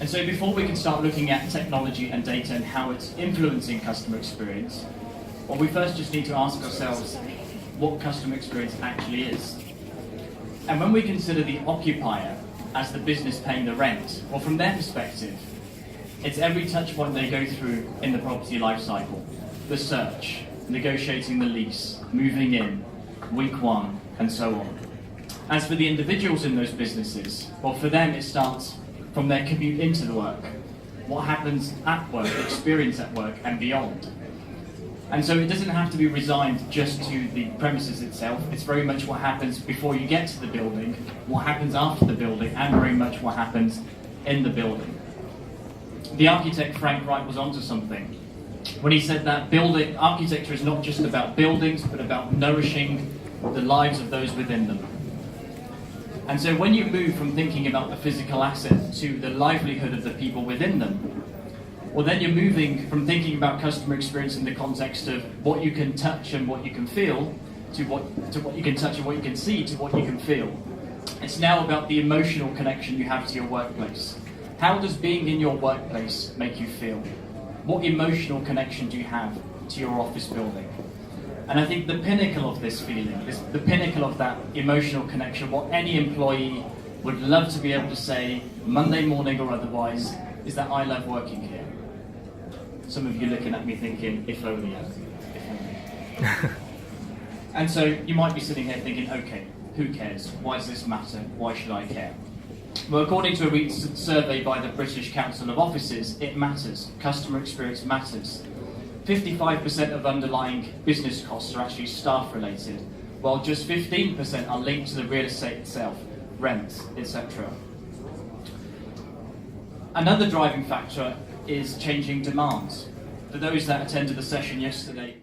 And so before we can start looking at technology and data and how it's influencing customer experience, well, we first just need to ask ourselves what customer experience actually is. And when we consider the occupier as the business paying the rent, well, from their perspective, it's every touch point they go through in the property life cycle. The search, negotiating the lease, moving in, week one, and so on. As for the individuals in those businesses, well, for them it starts from their commute into the work, what happens at work, experience at work, and beyond. And so it doesn't have to be resigned just to the premises itself. It's very much what happens before you get to the building, what happens after the building, and very much what happens in the building. The architect Frank Wright was onto something when he said that architecture is not just about buildings, but about nourishing the lives of those within them. And so when you move from thinking about the physical asset to the livelihood of the people within them, well, then you're moving from thinking about customer experience in the context of what you can touch and what you can feel to what you can touch and what you can see to what you can feel. It's now about the emotional connection you have to your workplace. How does being in your workplace make you feel? What emotional connection do you have to your office building? And I think the pinnacle of this feeling, the pinnacle of that emotional connection, what any employee would love to be able to say, Monday morning or otherwise, is that I love working here. Some of you looking at me thinking, if only. And so you might be sitting here thinking, okay, who cares? Why does this matter? Why should I care? Well, according to a recent survey by the British Council of Offices, it matters. Customer experience matters. 55% of underlying business costs are actually staff-related, while just 15% are linked to the real estate itself, rent, etc. Another driving factor is changing demands. For those that attended the session yesterday,